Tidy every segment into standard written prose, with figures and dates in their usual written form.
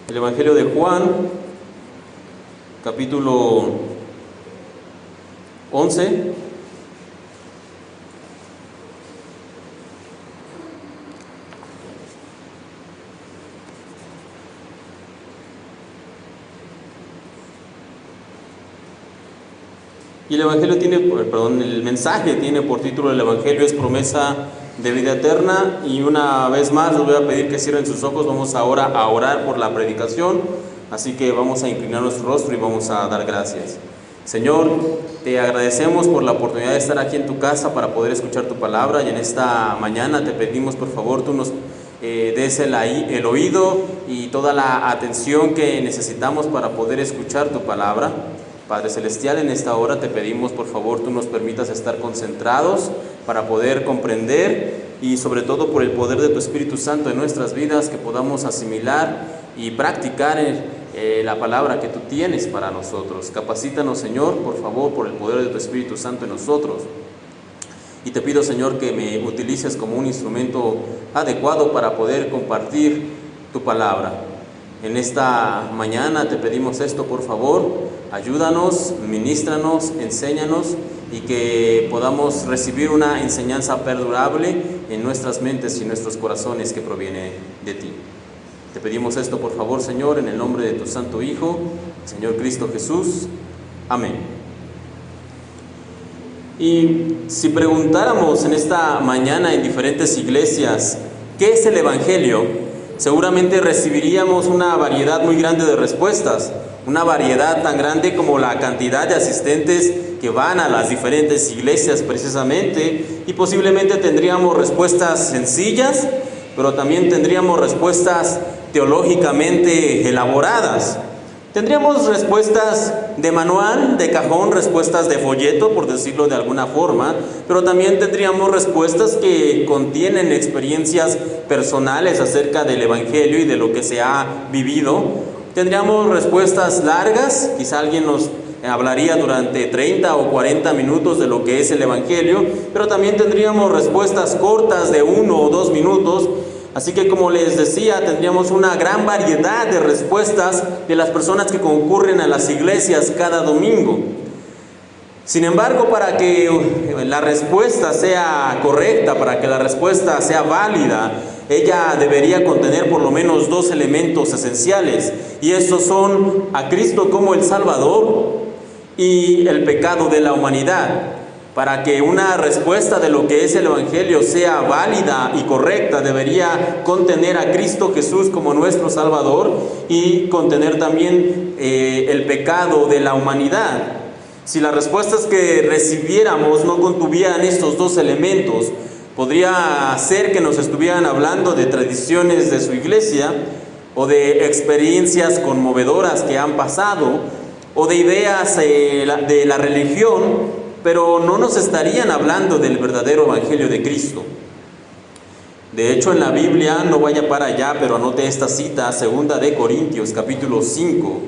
El Evangelio de Juan, capítulo 11. Y el Evangelio tiene, el mensaje tiene por título: el Evangelio es promesa de vida eterna. Y una vez más les voy a pedir que cierren sus ojos. Vamos ahora a orar por la predicación, así que vamos a inclinar nuestro rostro y vamos a dar gracias. Señor, te agradecemos por la oportunidad de estar aquí en tu casa para poder escuchar tu palabra, y en esta mañana te pedimos, por favor, tú nos des el oído y toda la atención que necesitamos para poder escuchar tu palabra. Padre Celestial, en esta hora te pedimos, por favor, tú nos permitas estar concentrados para poder comprender, y sobre todo por el poder de tu Espíritu Santo en nuestras vidas, que podamos asimilar y practicar la palabra que tú tienes para nosotros. Capacítanos, Señor, por favor, por el poder de tu Espíritu Santo en nosotros. Y te pido, Señor, que me utilices como un instrumento adecuado para poder compartir tu palabra. En esta mañana te pedimos esto, por favor. Ayúdanos, ministranos, enséñanos, y que podamos recibir una enseñanza perdurable en nuestras mentes y nuestros corazones que proviene de ti. Te pedimos esto, por favor, Señor, en el nombre de tu Santo Hijo, Señor Cristo Jesús. Amén. Y si preguntáramos en esta mañana en diferentes iglesias ¿qué es el Evangelio?, seguramente recibiríamos una variedad muy grande de respuestas, una variedad tan grande como la cantidad de asistentes que van a las diferentes iglesias precisamente, y posiblemente tendríamos respuestas sencillas, pero también tendríamos respuestas teológicamente elaboradas. Tendríamos respuestas de manual, de cajón, respuestas de folleto, por decirlo de alguna forma, pero también tendríamos respuestas que contienen experiencias personales acerca del Evangelio y de lo que se ha vivido. Tendríamos respuestas largas, quizá alguien nos hablaría durante 30 o 40 minutos de lo que es el Evangelio, pero también tendríamos respuestas cortas de 1 o 2 minutos. Así que, como les decía, tendríamos una gran variedad de respuestas de las personas que concurren a las iglesias cada domingo. Sin embargo, para que la respuesta sea correcta, para que la respuesta sea válida, ella debería contener por lo menos 2 elementos esenciales, y estos son a Cristo como el Salvador y el pecado de la humanidad. Para que una respuesta de lo que es el Evangelio sea válida y correcta, debería contener a Cristo Jesús como nuestro Salvador y contener también el pecado de la humanidad. Si las respuestas que recibiéramos no contuvieran estos 2 elementos, podría ser que nos estuvieran hablando de tradiciones de su iglesia, o de experiencias conmovedoras que han pasado, o de ideas de la religión, pero no nos estarían hablando del verdadero Evangelio de Cristo. De hecho, en la Biblia, no vaya para allá, pero anote esta cita, 2 de Corintios, capítulo 5.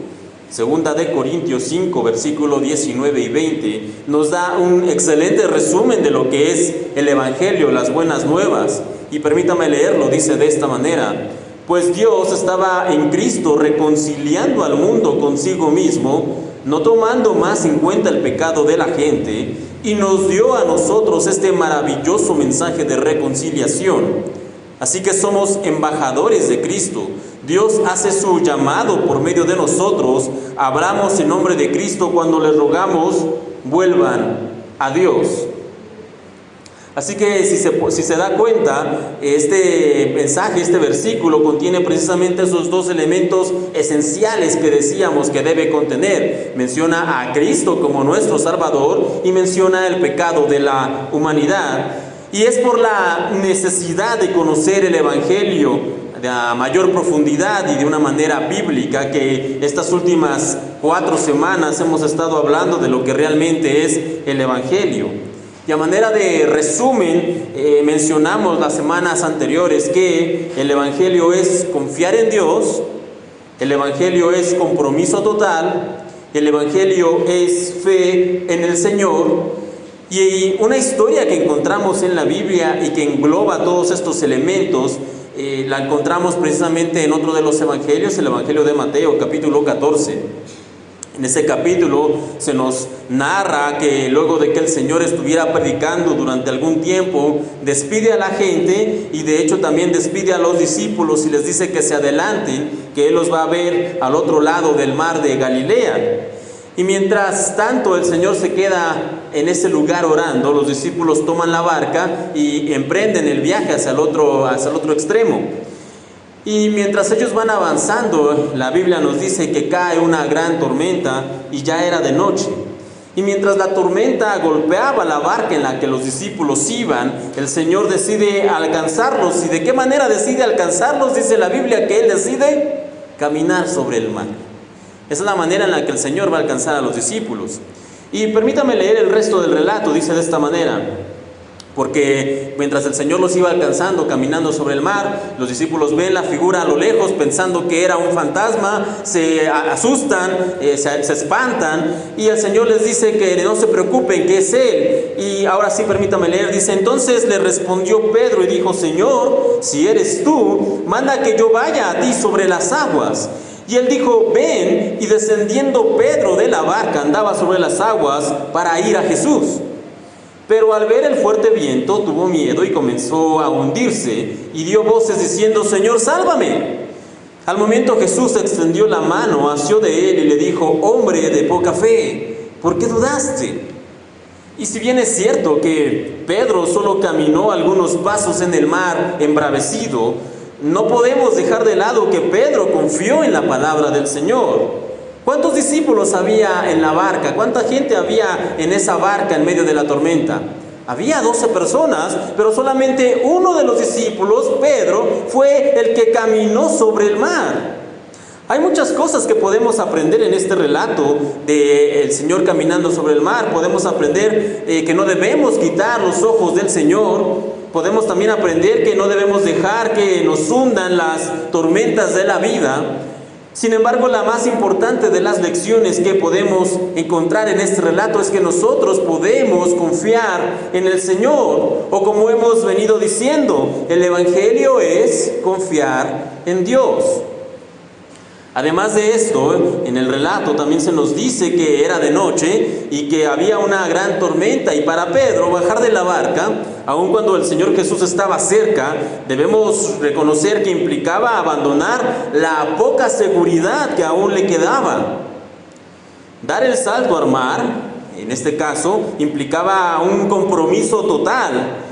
2 de Corintios 5, versículo 19 y 20, nos da un excelente resumen de lo que es el Evangelio, las buenas nuevas. Y permítame leerlo, dice de esta manera: pues Dios estaba en Cristo reconciliando al mundo consigo mismo, no tomando más en cuenta el pecado de la gente, y nos dio a nosotros este maravilloso mensaje de reconciliación. Así que somos embajadores de Cristo. Dios hace su llamado por medio de nosotros. Hablamos en nombre de Cristo cuando les rogamos: vuelvan a Dios. Así que si se da cuenta, este mensaje, este versículo contiene precisamente esos 2 elementos esenciales que decíamos que debe contener. Menciona a Cristo como nuestro Salvador y menciona el pecado de la humanidad. Y es por la necesidad de conocer el Evangelio de mayor profundidad y de una manera bíblica que estas últimas 4 semanas hemos estado hablando de lo que realmente es el Evangelio. Y a manera de resumen, mencionamos las semanas anteriores que el Evangelio es confiar en Dios, el Evangelio es compromiso total, el Evangelio es fe en el Señor. Y una historia que encontramos en la Biblia y que engloba todos estos elementos la encontramos precisamente en otro de los evangelios, el Evangelio de Mateo, capítulo 14. En ese capítulo se nos narra que luego de que el Señor estuviera predicando durante algún tiempo, despide a la gente y de hecho también despide a los discípulos y les dice que se adelanten, que Él los va a ver al otro lado del mar de Galilea. Y mientras tanto el Señor se queda en ese lugar orando, los discípulos toman la barca y emprenden el viaje hacia el otro extremo. Y mientras ellos van avanzando, la Biblia nos dice que cae una gran tormenta y ya era de noche. Y mientras la tormenta golpeaba la barca en la que los discípulos iban, el Señor decide alcanzarlos. ¿Y de qué manera decide alcanzarlos? Dice la Biblia que Él decide caminar sobre el mar. Esa es la manera en la que el Señor va a alcanzar a los discípulos. Y permítame leer el resto del relato, dice de esta manera. Porque mientras el Señor los iba alcanzando, caminando sobre el mar, los discípulos ven la figura a lo lejos pensando que era un fantasma, se asustan, se espantan, y el Señor les dice que no se preocupen, que es Él. Y ahora sí, permítame leer, dice: entonces le respondió Pedro y dijo: Señor, si eres tú, manda que yo vaya a ti sobre las aguas. Y él dijo: ven. Y descendiendo Pedro de la barca, andaba sobre las aguas para ir a Jesús. Pero al ver el fuerte viento tuvo miedo y comenzó a hundirse y dio voces diciendo: Señor, sálvame. Al momento Jesús extendió la mano, asió de él y le dijo: hombre de poca fe, ¿por qué dudaste? Y si bien es cierto que Pedro solo caminó algunos pasos en el mar embravecido, no podemos dejar de lado que Pedro confió en la palabra del Señor. ¿Cuántos discípulos había en la barca? ¿Cuánta gente había en esa barca en medio de la tormenta? Había 12 personas, pero solamente uno de los discípulos, Pedro, fue el que caminó sobre el mar. Hay muchas cosas que podemos aprender en este relato del Señor caminando sobre el mar. Podemos aprender que no debemos quitar los ojos del Señor. Podemos también aprender que no debemos dejar que nos hundan las tormentas de la vida. Sin embargo, la más importante de las lecciones que podemos encontrar en este relato es que nosotros podemos confiar en el Señor, o como hemos venido diciendo, el Evangelio es confiar en Dios. Además de esto, en el relato también se nos dice que era de noche y que había una gran tormenta, y para Pedro bajar de la barca, aun cuando el Señor Jesús estaba cerca, debemos reconocer que implicaba abandonar la poca seguridad que aún le quedaba. Dar el salto al mar, en este caso, implicaba un compromiso total.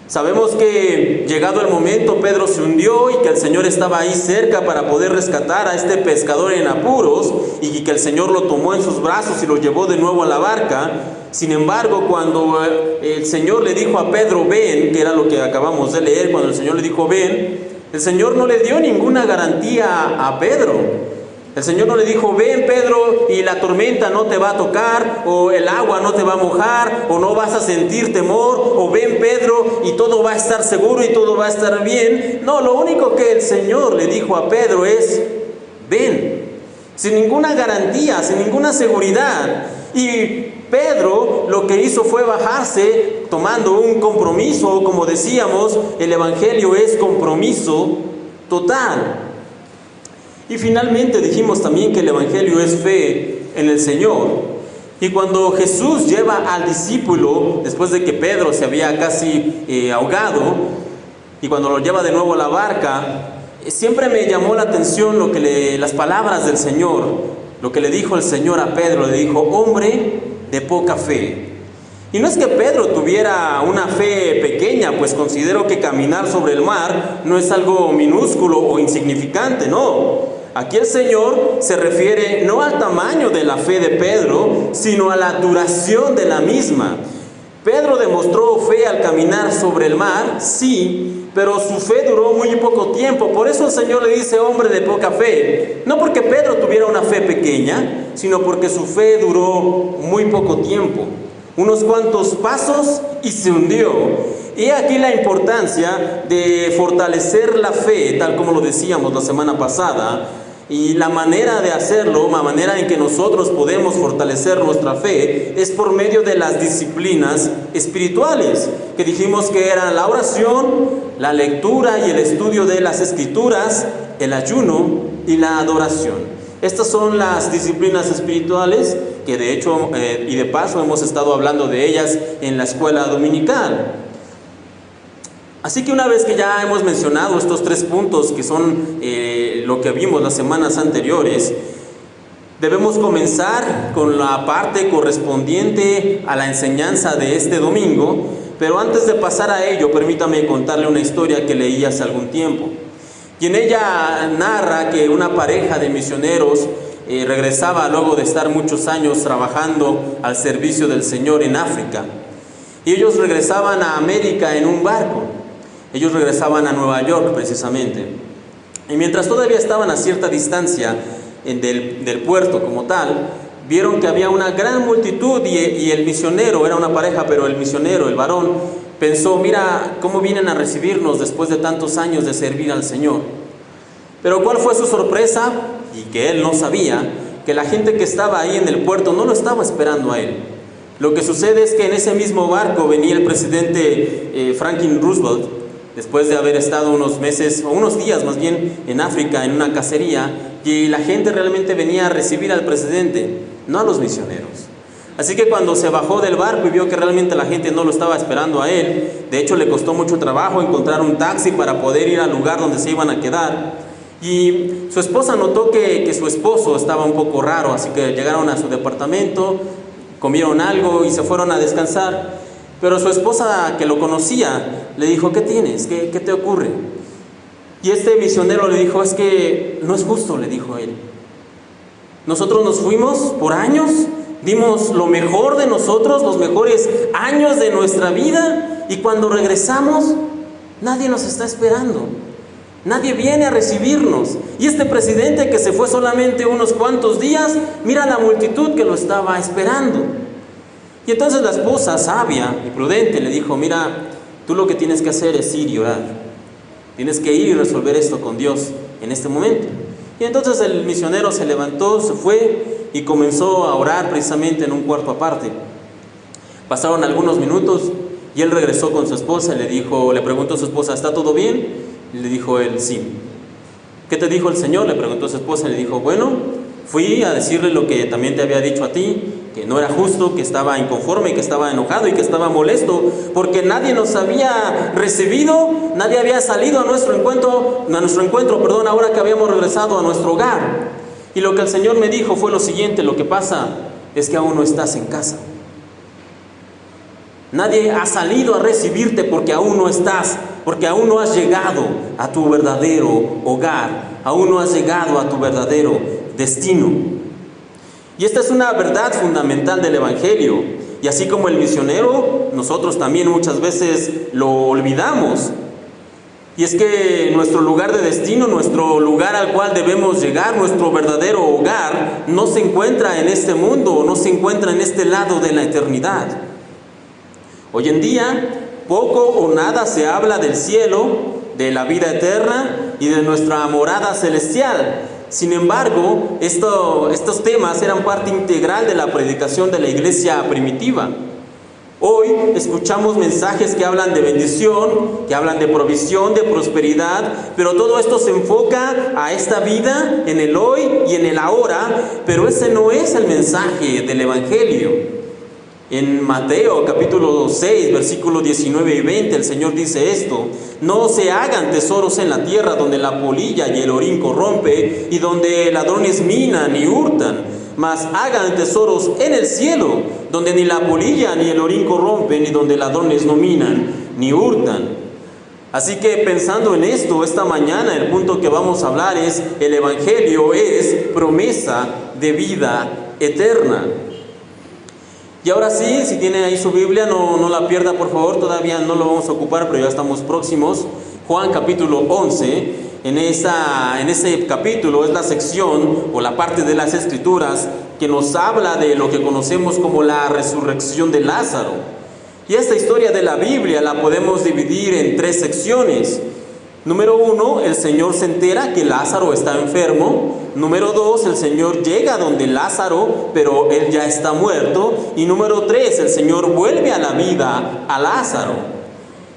Sabemos que llegado el momento Pedro se hundió y que el Señor estaba ahí cerca para poder rescatar a este pescador en apuros, y que el Señor lo tomó en sus brazos y lo llevó de nuevo a la barca. Sin embargo, cuando el Señor le dijo a Pedro: ven, que era lo que acabamos de leer, cuando el Señor le dijo: ven, el Señor no le dio ninguna garantía a Pedro. El Señor no le dijo: ven, Pedro, y la tormenta no te va a tocar, o el agua no te va a mojar, o no vas a sentir temor, o ven, Pedro, y todo va a estar seguro y todo va a estar bien. No, lo único que el Señor le dijo a Pedro es: ven, sin ninguna garantía, sin ninguna seguridad. Y Pedro lo que hizo fue bajarse tomando un compromiso. Como decíamos, el Evangelio es compromiso total. Y finalmente dijimos también que el Evangelio es fe en el Señor. Y cuando Jesús lleva al discípulo, después de que Pedro se había casi ahogado, y cuando lo lleva de nuevo a la barca, siempre me llamó la atención las palabras del Señor. Lo que le dijo el Señor a Pedro, le dijo: hombre de poca fe. Y no es que Pedro tuviera una fe pequeña, pues considero que caminar sobre el mar no es algo minúsculo o insignificante, no. Aquí el Señor se refiere no al tamaño de la fe de Pedro, sino a la duración de la misma. Pedro demostró fe al caminar sobre el mar, sí, pero su fe duró muy poco tiempo. Por eso el Señor le dice: hombre de poca fe. No porque Pedro tuviera una fe pequeña, sino porque su fe duró muy poco tiempo. Unos cuantos pasos y se hundió. Y aquí la importancia de fortalecer la fe, tal como lo decíamos la semana pasada. Y la manera de hacerlo, la manera en que nosotros podemos fortalecer nuestra fe, es por medio de las disciplinas espirituales, que dijimos que eran la oración, la lectura y el estudio de las Escrituras, el ayuno y la adoración. Estas son las disciplinas espirituales que de hecho y de paso hemos estado hablando de ellas en la escuela dominical. Así que una vez que ya hemos mencionado estos 3 puntos que son lo que vimos las semanas anteriores, debemos comenzar con la parte correspondiente a la enseñanza de este domingo. Pero antes de pasar a ello, permítame contarle una historia que leí hace algún tiempo. Y en ella narra que una pareja de misioneros regresaba luego de estar muchos años trabajando al servicio del Señor en África. Y ellos regresaban a América en un barco. Ellos regresaban a Nueva York precisamente. Y mientras todavía estaban a cierta distancia del puerto como tal, vieron que había una gran multitud y el misionero, era una pareja, pero el misionero, el varón, pensó, mira cómo vienen a recibirnos después de tantos años de servir al Señor. Pero ¿cuál fue su sorpresa? Y que él no sabía, que la gente que estaba ahí en el puerto no lo estaba esperando a él. Lo que sucede es que en ese mismo barco venía el presidente Franklin Roosevelt, después de haber estado unos meses, o unos días más bien, en África, en una cacería, y la gente realmente venía a recibir al presidente, no a los misioneros. Así que cuando se bajó del barco y vio que realmente la gente no lo estaba esperando a él, de hecho le costó mucho trabajo encontrar un taxi para poder ir al lugar donde se iban a quedar. Y su esposa notó que su esposo estaba un poco raro, así que llegaron a su departamento, comieron algo y se fueron a descansar. Pero su esposa, que lo conocía, le dijo, ¿qué tienes? ¿Qué te ocurre? Y este misionero le dijo, es que no es justo, le dijo él. Nosotros nos fuimos por años, dimos lo mejor de nosotros, los mejores años de nuestra vida, y cuando regresamos, nadie nos está esperando. Nadie viene a recibirnos. Y este presidente que se fue solamente unos cuantos días, mira la multitud que lo estaba esperando. Y entonces la esposa, sabia y prudente, le dijo, mira, tú lo que tienes que hacer es ir y orar. Tienes que ir y resolver esto con Dios en este momento. Y entonces el misionero se levantó, se fue y comenzó a orar precisamente en un cuarto aparte. Pasaron algunos minutos y él regresó con su esposa y le preguntó a su esposa, ¿está todo bien? Y le dijo él, sí. ¿Qué te dijo el Señor? Le preguntó a su esposa y le dijo, bueno, fui a decirle lo que también te había dicho a ti, que no era justo, que estaba inconforme, que estaba enojado y que estaba molesto, porque nadie nos había recibido, nadie había salido a nuestro encuentro, ahora que habíamos regresado a nuestro hogar. Y lo que el Señor me dijo fue lo siguiente, lo que pasa es que aún no estás en casa. Nadie ha salido a recibirte porque aún no estás, porque aún no has llegado a tu verdadero hogar, aún no has llegado a tu verdadero destino. Y esta es una verdad fundamental del Evangelio. Y así como el misionero, nosotros también muchas veces lo olvidamos. Y es que nuestro lugar de destino, nuestro lugar al cual debemos llegar, nuestro verdadero hogar, no se encuentra en este mundo, no se encuentra en este lado de la eternidad. Hoy en día, poco o nada se habla del cielo, de la vida eterna y de nuestra morada celestial. Sin embargo, estos temas eran parte integral de la predicación de la iglesia primitiva. Hoy escuchamos mensajes que hablan de bendición, que hablan de provisión, de prosperidad, pero todo esto se enfoca a esta vida, en el hoy y en el ahora, pero ese no es el mensaje del Evangelio. En Mateo capítulo 6, versículos 19 y 20, el Señor dice esto: no se hagan tesoros en la tierra donde la polilla y el orín corrompe y donde ladrones minan y hurtan, mas hagan tesoros en el cielo donde ni la polilla ni el orín corrompen y donde ladrones no minan ni hurtan. Así que pensando en esto, esta mañana el punto que vamos a hablar es: el Evangelio es promesa de vida eterna. Y ahora sí, si tiene ahí su Biblia, no la pierda por favor, todavía no lo vamos a ocupar, pero ya estamos próximos. Juan capítulo 11, en ese capítulo es la sección o la parte de las Escrituras que nos habla de lo que conocemos como la resurrección de Lázaro. Y esta historia de la Biblia la podemos dividir en 3 secciones. Número 1, el Señor se entera que Lázaro está enfermo. Número 2, el Señor llega donde Lázaro, pero él ya está muerto. Y número 3, el Señor vuelve a la vida a Lázaro.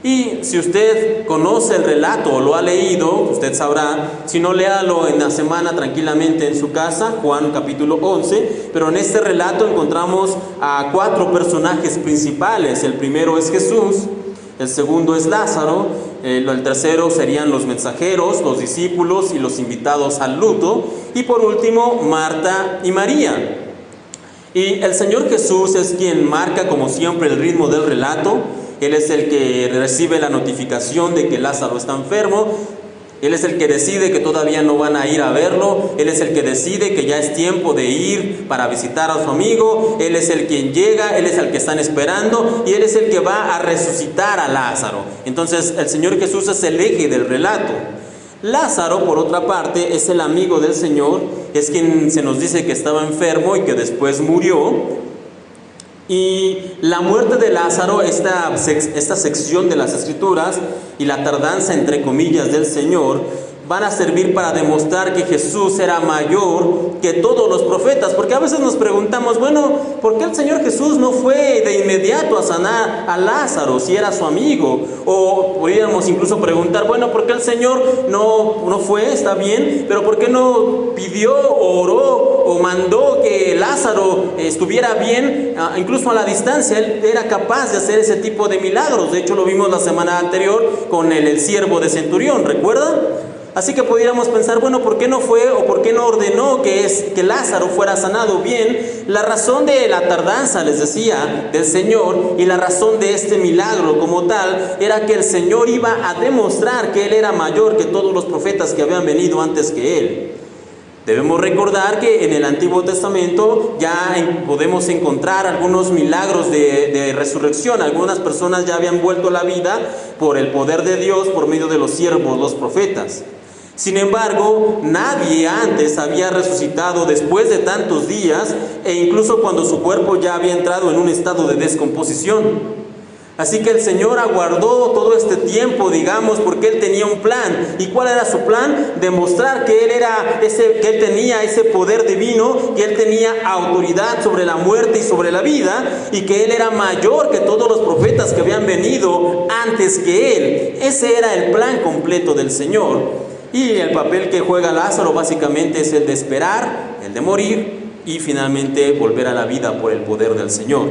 Y si usted conoce el relato o lo ha leído, usted sabrá. Si no, léalo en la semana tranquilamente en su casa, Juan capítulo 11. Pero en este relato encontramos a 4 personajes principales. El primero es Jesús, el segundo es Lázaro, el tercero serían los mensajeros, los discípulos y los invitados al luto, y por último Marta y María. Y el Señor Jesús es quien marca como siempre el ritmo del relato. Él es el que recibe la notificación de que Lázaro está enfermo. Él es el que decide que todavía no van a ir a verlo. Él es el que decide que ya es tiempo de ir para visitar a su amigo. Él es el quien llega, Él es el que están esperando, y Él es el que va a resucitar a Lázaro. Entonces el Señor Jesús es el eje del relato. Lázaro, por otra parte, es el amigo del Señor, es quien se nos dice que estaba enfermo y que después murió. Y la muerte de Lázaro, esta sección de las Escrituras y la tardanza entre comillas del Señor, van a servir para demostrar que Jesús era mayor que todos los profetas. Porque a veces nos preguntamos, bueno, ¿por qué el Señor Jesús no fue de inmediato a sanar a Lázaro si era su amigo? O podríamos incluso preguntar, bueno, ¿por qué el Señor no fue? Está bien, pero ¿por qué no pidió, oró o mandó que Lázaro estuviera bien, incluso a la distancia? Él era capaz de hacer ese tipo de milagros. De hecho, lo vimos la semana anterior con el siervo de Centurión, ¿recuerda? Así que pudiéramos pensar, bueno, ¿por qué no fue o por qué no ordenó que Lázaro fuera sanado? Bien, la razón de la tardanza, les decía, del Señor, y la razón de este milagro como tal, era que el Señor iba a demostrar que Él era mayor que todos los profetas que habían venido antes que Él. Debemos recordar que en el Antiguo Testamento ya podemos encontrar algunos milagros de resurrección. Algunas personas ya habían vuelto a la vida por el poder de Dios, por medio de los siervos, los profetas. Sin embargo, nadie antes había resucitado después de tantos días, e incluso cuando su cuerpo ya había entrado en un estado de descomposición. Así que el Señor aguardó todo este tiempo, digamos, porque Él tenía un plan. ¿Y cuál era su plan? Demostrar que Él tenía ese poder divino, que Él tenía autoridad sobre la muerte y sobre la vida, y que Él era mayor que todos los profetas que habían venido antes que Él. Ese era el plan completo del Señor. Y el papel que juega Lázaro básicamente es el de esperar, el de morir y finalmente volver a la vida por el poder del Señor.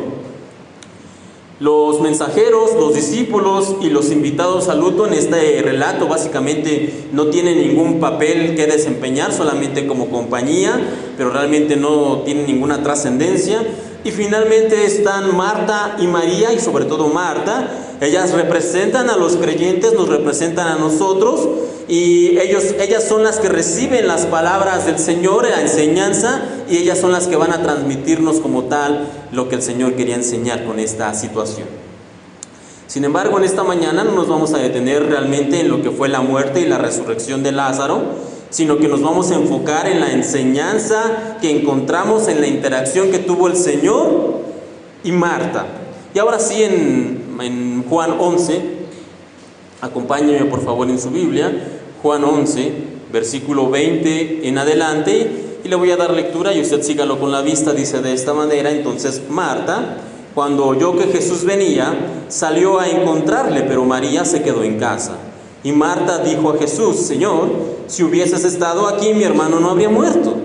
Los mensajeros, los discípulos y los invitados al luto en este relato básicamente no tienen ningún papel que desempeñar, solamente como compañía, pero realmente no tienen ninguna trascendencia. Y finalmente están Marta y María, y sobre todo Marta. Ellas representan a los creyentes, nos representan a nosotros, y ellas son las que reciben las palabras del Señor, la enseñanza, y ellas son las que van a transmitirnos como tal lo que el Señor quería enseñar con esta situación. Sin embargo, en esta mañana no nos vamos a detener realmente en lo que fue la muerte y la resurrección de Lázaro, sino que nos vamos a enfocar en la enseñanza que encontramos en la interacción que tuvo el Señor y Marta. Y ahora sí, en Juan 11, acompáñenme por favor en su Biblia, Juan 11, versículo 20 en adelante, y le voy a dar lectura y usted sígalo con la vista. Dice de esta manera: entonces Marta, cuando oyó que Jesús venía, salió a encontrarle, pero María se quedó en casa. Y Marta dijo a Jesús: Señor, si hubieses estado aquí, mi hermano no habría muerto.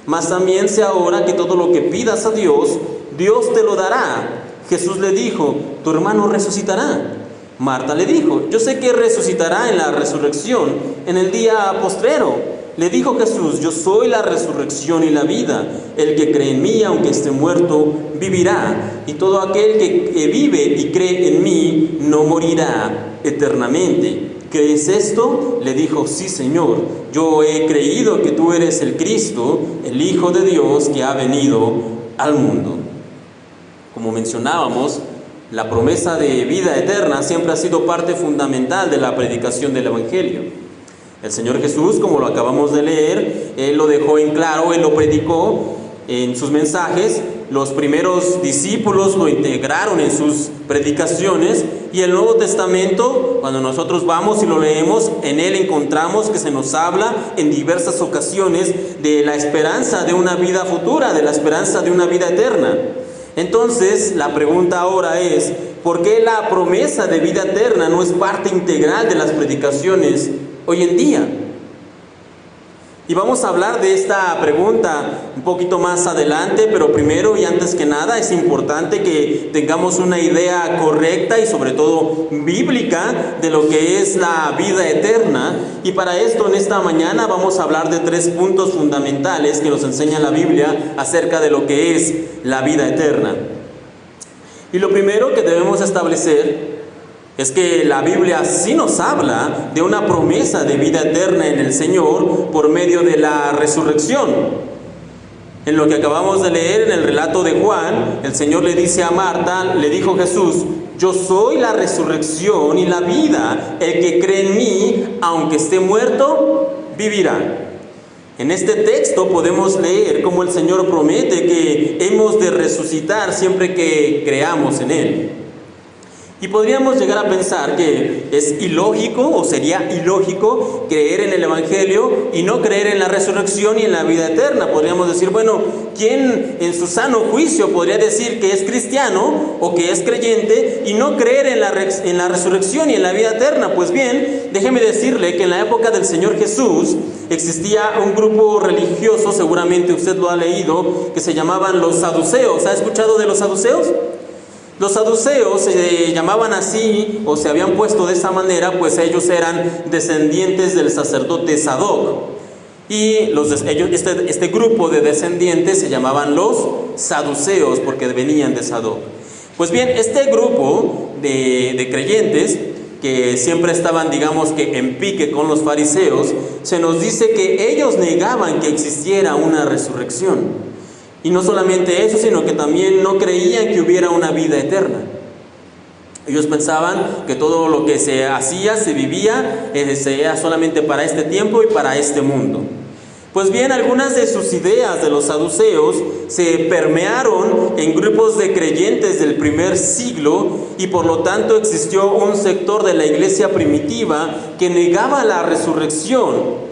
Mas también sé ahora que todo lo que pidas a Dios, Dios te lo dará. Jesús le dijo: tu hermano resucitará. Marta le dijo: yo sé que resucitará en la resurrección, en el día postrero. Le dijo Jesús: yo soy la resurrección y la vida. El que cree en mí, aunque esté muerto, vivirá. Y todo aquel que vive y cree en mí, no morirá eternamente. ¿Crees esto? Le dijo: sí, Señor, yo he creído que tú eres el Cristo, el Hijo de Dios que ha venido al mundo. Como mencionábamos, la promesa de vida eterna siempre ha sido parte fundamental de la predicación del Evangelio. El Señor Jesús, como lo acabamos de leer, Él lo dejó en claro, Él lo predicó en sus mensajes. Los primeros discípulos lo integraron en sus predicaciones, y el Nuevo Testamento, cuando nosotros vamos y lo leemos, en él encontramos que se nos habla en diversas ocasiones de la esperanza de una vida futura, de la esperanza de una vida eterna. Entonces, la pregunta ahora es: ¿por qué la promesa de vida eterna no es parte integral de las predicaciones hoy en día? Y vamos a hablar de esta pregunta un poquito más adelante, pero primero y antes que nada es importante que tengamos una idea correcta y sobre todo bíblica de lo que es la vida eterna. Y para esto en esta mañana vamos a hablar de 3 puntos fundamentales que nos enseña la Biblia acerca de lo que es la vida eterna. Y lo primero que debemos establecer es que la Biblia sí nos habla de una promesa de vida eterna en el Señor por medio de la resurrección. En lo que acabamos de leer en el relato de Juan, el Señor le dice a Marta, le dijo Jesús: yo soy la resurrección y la vida, el que cree en mí, aunque esté muerto, vivirá. En este texto podemos leer cómo el Señor promete que hemos de resucitar siempre que creamos en Él. Y podríamos llegar a pensar que es ilógico o sería ilógico creer en el Evangelio y no creer en la resurrección y en la vida eterna. Podríamos decir, bueno, ¿quién en su sano juicio podría decir que es cristiano o que es creyente y no creer en la resurrección y en la vida eterna? Pues bien, déjeme decirle que en la época del Señor Jesús existía un grupo religioso, seguramente usted lo ha leído, que se llamaban los saduceos. ¿Ha escuchado de los saduceos? Los saduceos se llamaban así o se habían puesto de esa manera, pues ellos eran descendientes del sacerdote Sadoc. Y este grupo de descendientes se llamaban los saduceos porque venían de Sadoc. Pues bien, este grupo de creyentes que siempre estaban, digamos que en pique con los fariseos, se nos dice que ellos negaban que existiera una resurrección. Y no solamente eso, sino que también no creían que hubiera una vida eterna. Ellos pensaban que todo lo que se hacía, se vivía, era solamente para este tiempo y para este mundo. Pues bien, algunas de sus ideas de los saduceos se permearon en grupos de creyentes del primer siglo y por lo tanto existió un sector de la iglesia primitiva que negaba la resurrección.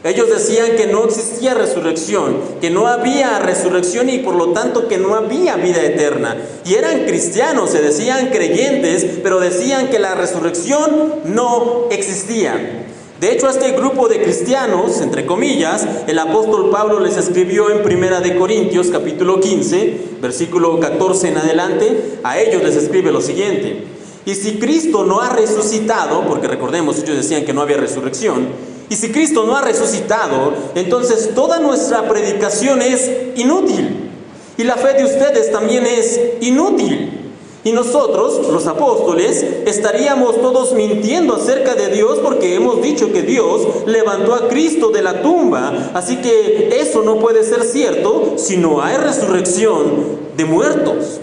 Ellos decían que no existía resurrección, que no había resurrección y por lo tanto que no había vida eterna. Y eran cristianos, se decían creyentes, pero decían que la resurrección no existía. De hecho, a este grupo de cristianos, entre comillas, el apóstol Pablo les escribió en 1 Corintios capítulo 15, versículo 14 en adelante, a ellos les escribe lo siguiente: y si Cristo no ha resucitado, porque recordemos, ellos decían que no había resurrección, y si Cristo no ha resucitado, entonces toda nuestra predicación es inútil. Y la fe de ustedes también es inútil. Y nosotros, los apóstoles, estaríamos todos mintiendo acerca de Dios porque hemos dicho que Dios levantó a Cristo de la tumba. Así que eso no puede ser cierto si no hay resurrección de muertos.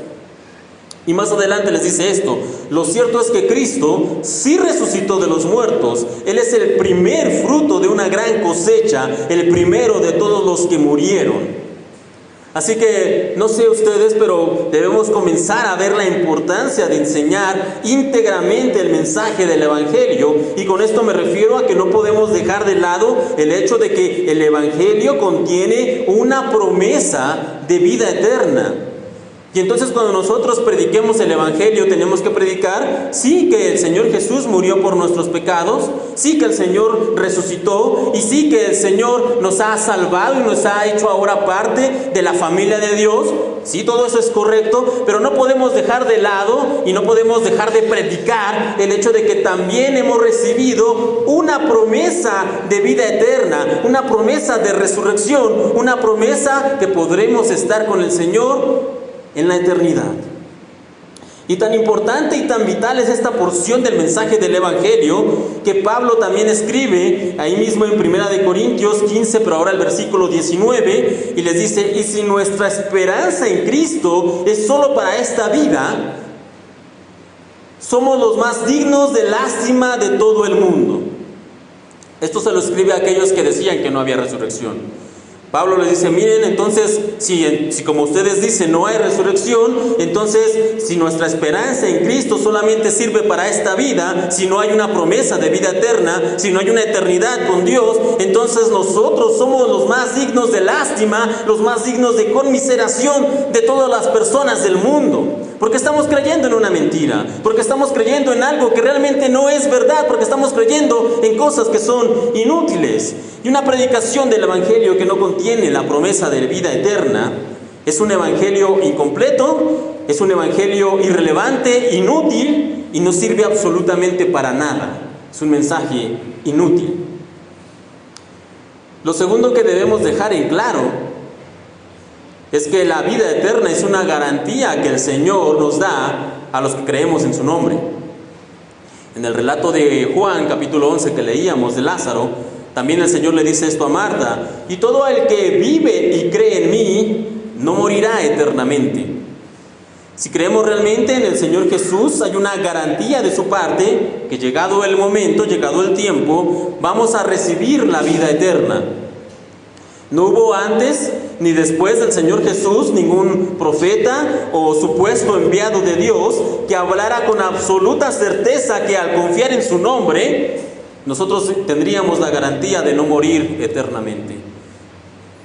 Y más adelante les dice esto: lo cierto es que Cristo sí resucitó de los muertos. Él es el primer fruto de una gran cosecha, el primero de todos los que murieron. Así que, no sé ustedes, pero debemos comenzar a ver la importancia de enseñar íntegramente el mensaje del Evangelio. Y con esto me refiero a que no podemos dejar de lado el hecho de que el Evangelio contiene una promesa de vida eterna. Y entonces cuando nosotros prediquemos el Evangelio tenemos que predicar, sí, que el Señor Jesús murió por nuestros pecados, sí que el Señor resucitó y sí que el Señor nos ha salvado y nos ha hecho ahora parte de la familia de Dios. Sí, todo eso es correcto, pero no podemos dejar de lado y no podemos dejar de predicar el hecho de que también hemos recibido una promesa de vida eterna, una promesa de resurrección, una promesa que podremos estar con el Señor en la eternidad. Y tan importante y tan vital es esta porción del mensaje del Evangelio que Pablo también escribe ahí mismo en 1 Corintios 15, pero ahora el versículo 19, y les dice: y si nuestra esperanza en Cristo es solo para esta vida, somos los más dignos de lástima de todo el mundo. Esto se lo escribe a aquellos que decían que no había resurrección. Pablo les dice: miren, entonces, si como ustedes dicen no hay resurrección, entonces si nuestra esperanza en Cristo solamente sirve para esta vida, si no hay una promesa de vida eterna, si no hay una eternidad con Dios, entonces nosotros somos los más dignos de lástima, los más dignos de conmiseración de todas las personas del mundo. Porque estamos creyendo en una mentira, porque estamos creyendo en algo que realmente no es verdad, porque estamos creyendo en cosas que son inútiles. Y una predicación del Evangelio que no contiene la promesa de vida eterna es un Evangelio incompleto, es un Evangelio irrelevante, inútil y no sirve absolutamente para nada. Es un mensaje inútil. Lo segundo que debemos dejar en claro es que la vida eterna es una garantía que el Señor nos da a los que creemos en su nombre. En el relato de Juan, capítulo 11 que leíamos de Lázaro, también el Señor le dice esto a Marta: y todo el que vive y cree en mí, no morirá eternamente. Si creemos realmente en el Señor Jesús, hay una garantía de su parte que llegado el momento, llegado el tiempo, vamos a recibir la vida eterna. No hubo antes ni después del Señor Jesús ningún profeta o supuesto enviado de Dios que hablara con absoluta certeza que al confiar en su nombre, nosotros tendríamos la garantía de no morir eternamente.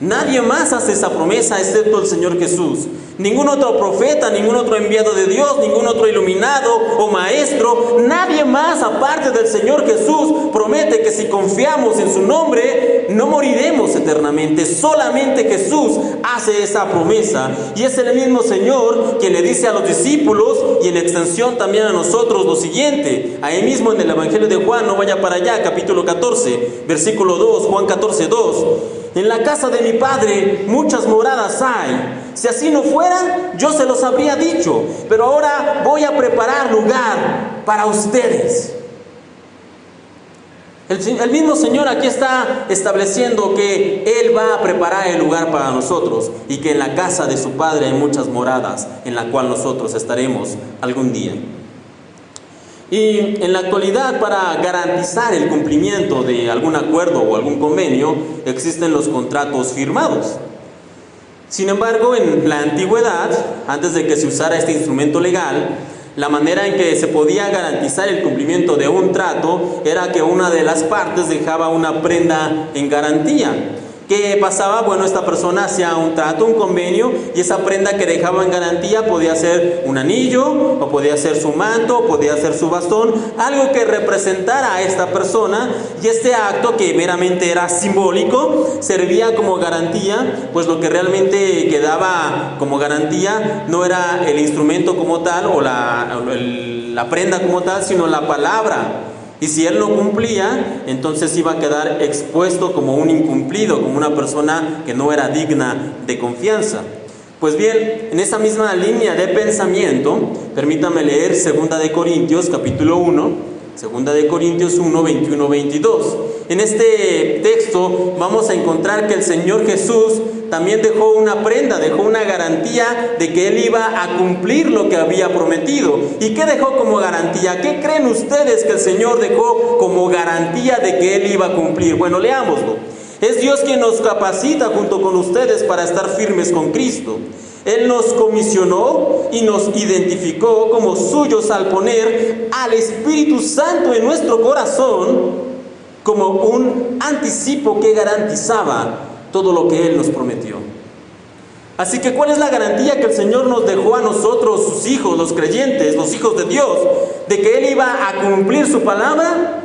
Nadie más hace esa promesa excepto el Señor Jesús. Ningún otro profeta, ningún otro enviado de Dios, ningún otro iluminado o maestro, nadie más aparte del Señor Jesús promete que si confiamos en su nombre no moriremos eternamente. Solamente Jesús hace esa promesa, y es el mismo Señor quien le dice a los discípulos y en extensión también a nosotros lo siguiente. Ahí mismo en el Evangelio de Juan, no vaya para allá, capítulo 14, versículo 2, Juan 14, 2. En la casa de mi Padre muchas moradas hay. Si así no fueran, yo se los habría dicho, pero ahora voy a preparar lugar para ustedes. El mismo Señor aquí está estableciendo que Él va a preparar el lugar para nosotros y que en la casa de su Padre hay muchas moradas en la cual nosotros estaremos algún día. Y en la actualidad, para garantizar el cumplimiento de algún acuerdo o algún convenio, existen los contratos firmados. Sin embargo, en la antigüedad, antes de que se usara este instrumento legal, la manera en que se podía garantizar el cumplimiento de un trato era que una de las partes dejaba una prenda en garantía. ¿Qué pasaba? Bueno, esta persona hacía un trato, un convenio, y esa prenda que dejaba en garantía podía ser un anillo, o podía ser su manto, o podía ser su bastón, algo que representara a esta persona, y este acto, que meramente era simbólico, servía como garantía, pues lo que realmente quedaba como garantía no era el instrumento como tal, o la prenda como tal, sino la palabra. Y si él no cumplía, entonces iba a quedar expuesto como un incumplido, como una persona que no era digna de confianza. Pues bien, en esa misma línea de pensamiento, permítame leer 2 de Corintios capítulo 1, 2 de Corintios 1, 21, 22. En este texto vamos a encontrar que el Señor Jesús también dejó una prenda, dejó una garantía de que Él iba a cumplir lo que había prometido. ¿Y qué dejó como garantía? ¿Qué creen ustedes que el Señor dejó como garantía de que Él iba a cumplir? Bueno, leámoslo. Es Dios quien nos capacita junto con ustedes para estar firmes con Cristo. Él nos comisionó y nos identificó como suyos al poner al Espíritu Santo en nuestro corazón como un anticipo que garantizaba todo lo que Él nos prometió. Así que, ¿cuál es la garantía que el Señor nos dejó a nosotros, sus hijos, los creyentes, los hijos de Dios, de que Él iba a cumplir su palabra?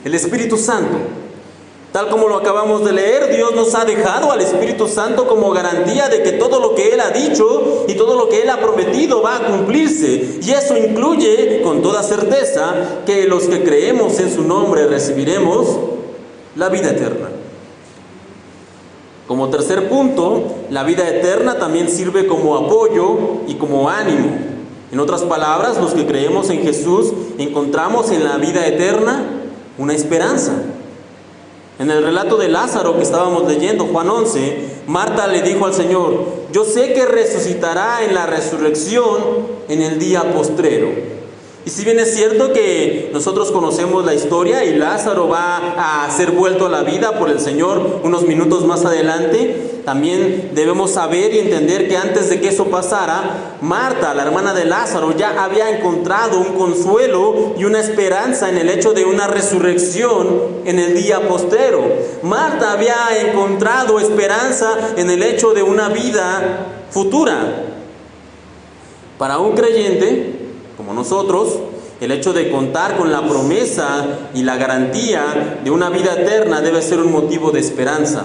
El Espíritu Santo. Tal como lo acabamos de leer, Dios nos ha dejado al Espíritu Santo como garantía de que todo lo que Él ha dicho y todo lo que Él ha prometido va a cumplirse. Y eso incluye, con toda certeza, que los que creemos en su nombre recibiremos la vida eterna. Como tercer punto, la vida eterna también sirve como apoyo y como ánimo. En otras palabras, los que creemos en Jesús encontramos en la vida eterna una esperanza. En el relato de Lázaro que estábamos leyendo, Juan 11, Marta le dijo al Señor: yo sé que resucitará en la resurrección en el día postrero. Y si bien es cierto que nosotros conocemos la historia y Lázaro va a ser vuelto a la vida por el Señor unos minutos más adelante, también debemos saber y entender que antes de que eso pasara, Marta, la hermana de Lázaro, ya había encontrado un consuelo y una esperanza en el hecho de una resurrección en el día postrero. Marta había encontrado esperanza en el hecho de una vida futura. Para un creyente, como nosotros, el hecho de contar con la promesa y la garantía de una vida eterna debe ser un motivo de esperanza.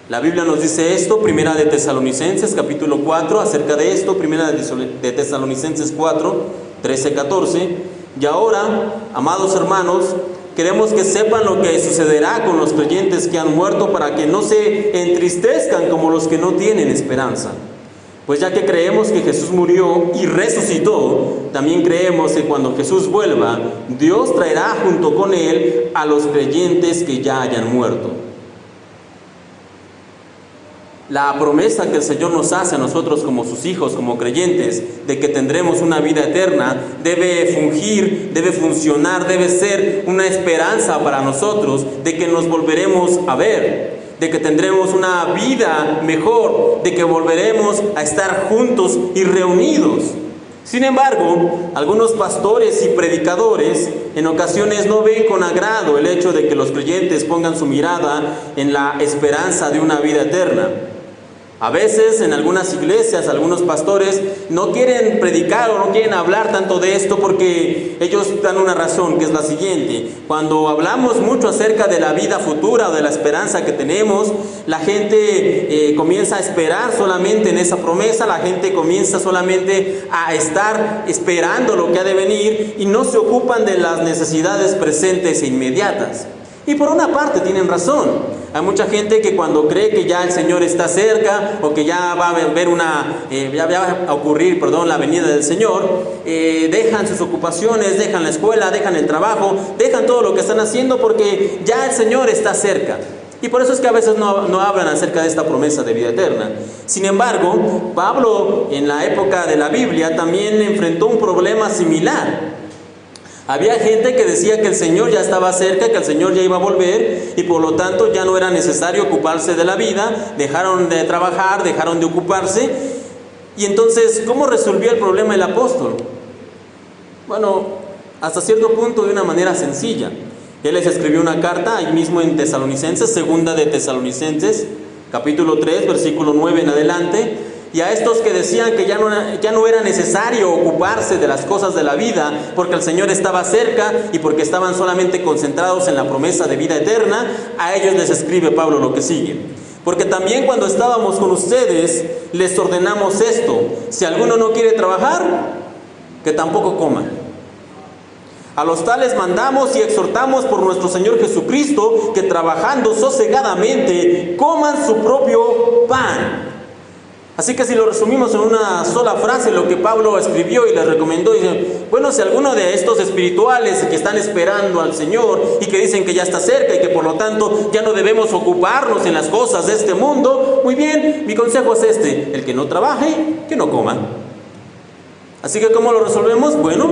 La Biblia nos dice esto, Primera de Tesalonicenses, capítulo 4, acerca de esto, Primera de Tesalonicenses 4, 13, 14. Y ahora, amados hermanos, queremos que sepan lo que sucederá con los creyentes que han muerto para que no se entristezcan como los que no tienen esperanza. Pues ya que creemos que Jesús murió y resucitó, también creemos que cuando Jesús vuelva, Dios traerá junto con Él a los creyentes que ya hayan muerto. La promesa que el Señor nos hace a nosotros como sus hijos, como creyentes, de que tendremos una vida eterna, debe fungir, debe funcionar, debe ser una esperanza para nosotros de que nos volveremos a ver, de que tendremos una vida mejor, de que volveremos a estar juntos y reunidos. Sin embargo, algunos pastores y predicadores en ocasiones no ven con agrado el hecho de que los creyentes pongan su mirada en la esperanza de una vida eterna. A veces en algunas iglesias, algunos pastores no quieren predicar o no quieren hablar tanto de esto porque ellos dan una razón, que es la siguiente: cuando hablamos mucho acerca de la vida futura, de la esperanza que tenemos, la gente comienza a esperar solamente en esa promesa, la gente comienza solamente a estar esperando lo que ha de venir y no se ocupan de las necesidades presentes e inmediatas. Y por una parte tienen razón. Hay mucha gente que cuando cree que ya el Señor está cerca o que ya va a haber ya va a ocurrir, la venida del Señor, dejan sus ocupaciones, dejan la escuela, dejan el trabajo, dejan todo lo que están haciendo porque ya el Señor está cerca. Y por eso es que a veces no hablan acerca de esta promesa de vida eterna. Sin embargo, Pablo en la época de la Biblia también enfrentó un problema similar. Había gente que decía que el Señor ya estaba cerca, que el Señor ya iba a volver y por lo tanto ya no era necesario ocuparse de la vida, dejaron de trabajar, dejaron de ocuparse. Y entonces, ¿cómo resolvió el problema el apóstol? Bueno, hasta cierto punto de una manera sencilla. Él les escribió una carta ahí mismo en Tesalonicenses, segunda de Tesalonicenses, capítulo 3, versículo 9 en adelante. Y a estos que decían que ya no era necesario ocuparse de las cosas de la vida porque el Señor estaba cerca y porque estaban solamente concentrados en la promesa de vida eterna, a ellos les escribe Pablo lo que sigue. Porque también cuando estábamos con ustedes les ordenamos esto: si alguno no quiere trabajar, que tampoco coma. A los tales mandamos y exhortamos por nuestro Señor Jesucristo que trabajando sosegadamente coman su propio pan. Así que si lo resumimos en una sola frase, lo que Pablo escribió y les recomendó, dice: bueno, si alguno de estos espirituales que están esperando al Señor y que dicen que ya está cerca y que por lo tanto ya no debemos ocuparnos en las cosas de este mundo, muy bien, mi consejo es este: el que no trabaje, que no coma. Así que ¿cómo lo resolvemos? Bueno,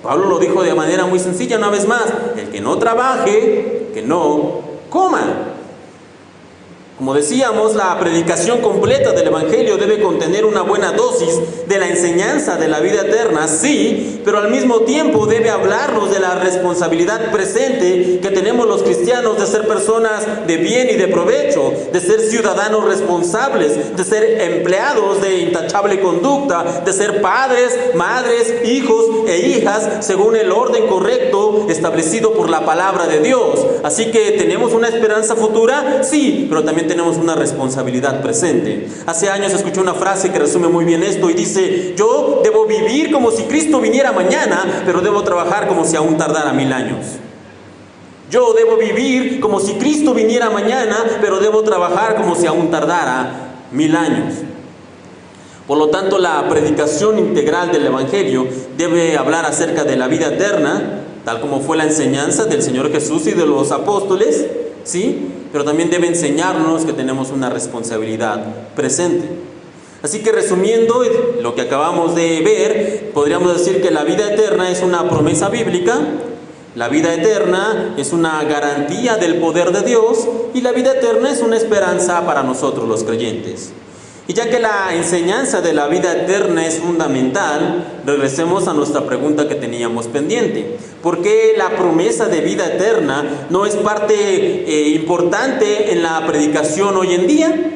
Pablo lo dijo de manera muy sencilla una vez más: el que no trabaje, que no coma. Como decíamos, la predicación completa del Evangelio debe contener una buena dosis de la enseñanza de la vida eterna, sí, pero al mismo tiempo debe hablarnos de la responsabilidad presente que tenemos los cristianos de ser personas de bien y de provecho, de ser ciudadanos responsables, de ser empleados de intachable conducta, de ser padres, madres, hijos e hijas según el orden correcto establecido por la palabra de Dios. Así que tenemos una esperanza futura, sí, pero también tenemos una responsabilidad presente. Hace años escuché una frase que resume muy bien esto y dice: yo debo vivir como si Cristo viniera mañana, pero debo trabajar como si aún tardara 1000 años. Yo debo vivir como si Cristo viniera mañana, pero debo trabajar como si aún tardara 1000 años. Por lo tanto, la predicación integral del Evangelio debe hablar acerca de la vida eterna, tal como fue la enseñanza del Señor Jesús y de los apóstoles, ¿sí? Pero también debe enseñarnos que tenemos una responsabilidad presente. Así que resumiendo lo que acabamos de ver, podríamos decir que la vida eterna es una promesa bíblica, la vida eterna es una garantía del poder de Dios y la vida eterna es una esperanza para nosotros los creyentes. Y ya que la enseñanza de la vida eterna es fundamental, regresemos a nuestra pregunta que teníamos pendiente. ¿Por qué la promesa de vida eterna no es parte importante en la predicación hoy en día?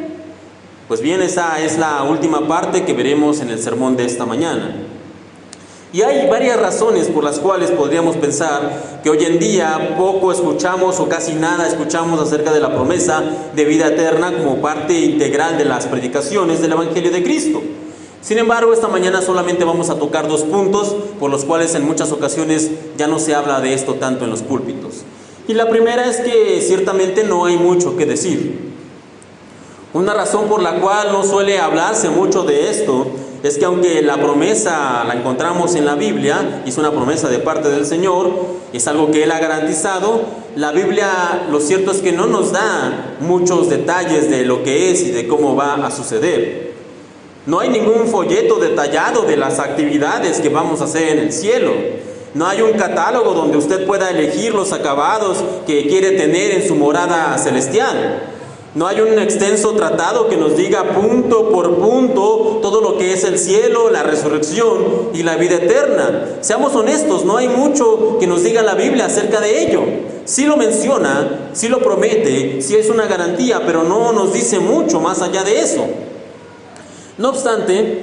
Pues bien, esa es la última parte que veremos en el sermón de esta mañana. Y hay varias razones por las cuales podríamos pensar que hoy en día poco escuchamos o casi nada escuchamos acerca de la promesa de vida eterna como parte integral de las predicaciones del Evangelio de Cristo. Sin embargo, esta mañana solamente vamos a tocar 2 puntos por los cuales en muchas ocasiones ya no se habla de esto tanto en los púlpitos. Y la primera es que ciertamente no hay mucho que decir. Una razón por la cual no suele hablarse mucho de esto es que aunque la promesa la encontramos en la Biblia, y es una promesa de parte del Señor, es algo que Él ha garantizado, la Biblia lo cierto es que no nos da muchos detalles de lo que es y de cómo va a suceder. No hay ningún folleto detallado de las actividades que vamos a hacer en el cielo. No hay un catálogo donde usted pueda elegir los acabados que quiere tener en su morada celestial. No hay un extenso tratado que nos diga punto por punto todo lo que es el cielo, la resurrección y la vida eterna. Seamos honestos, no hay mucho que nos diga la Biblia acerca de ello. Sí lo menciona, sí lo promete, sí es una garantía, pero no nos dice mucho más allá de eso. No obstante,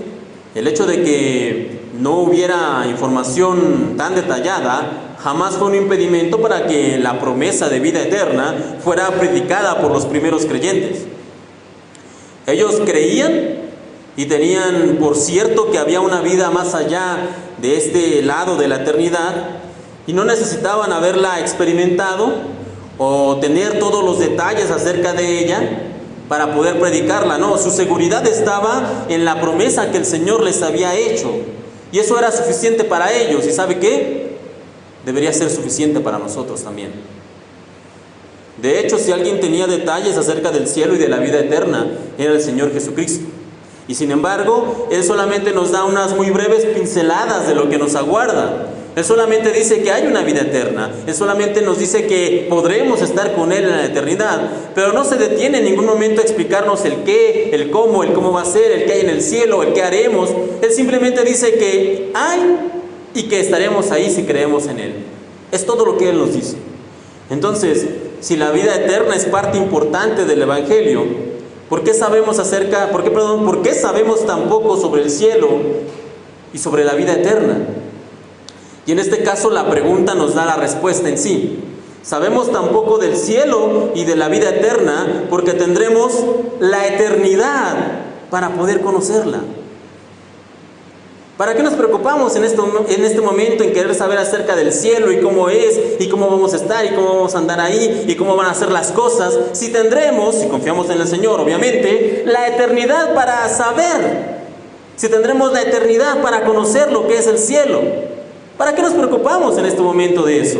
el hecho de que no hubiera información tan detallada jamás fue un impedimento para que la promesa de vida eterna fuera predicada por los primeros creyentes. Ellos creían y tenían por cierto que había una vida más allá de este lado de la eternidad y no necesitaban haberla experimentado o tener todos los detalles acerca de ella para poder predicarla. No, su seguridad estaba en la promesa que el Señor les había hecho y eso era suficiente para ellos. ¿Y sabe qué? Debería ser suficiente para nosotros también. De hecho, si alguien tenía detalles acerca del cielo y de la vida eterna, era el Señor Jesucristo. Y sin embargo, Él solamente nos da unas muy breves pinceladas de lo que nos aguarda. Él solamente dice que hay una vida eterna. Él solamente nos dice que podremos estar con Él en la eternidad. Pero no se detiene en ningún momento a explicarnos el qué, el cómo va a ser, el qué hay en el cielo, el qué haremos. Él simplemente dice que hay y que estaremos ahí si creemos en Él. Es todo lo que Él nos dice. Entonces, si la vida eterna es parte importante del Evangelio, ¿por qué sabemos tan poco sobre el cielo y sobre la vida eterna? Y en este caso la pregunta nos da la respuesta en sí. Sabemos tan poco del cielo y de la vida eterna porque tendremos la eternidad para poder conocerla. ¿Para qué nos preocupamos en este momento en querer saber acerca del cielo y cómo es, y cómo vamos a estar, y cómo vamos a andar ahí, y cómo van a ser las cosas? Si tendremos, si confiamos en el Señor, obviamente, la eternidad para saber, si tendremos la eternidad para conocer lo que es el cielo, ¿para qué nos preocupamos en este momento de eso?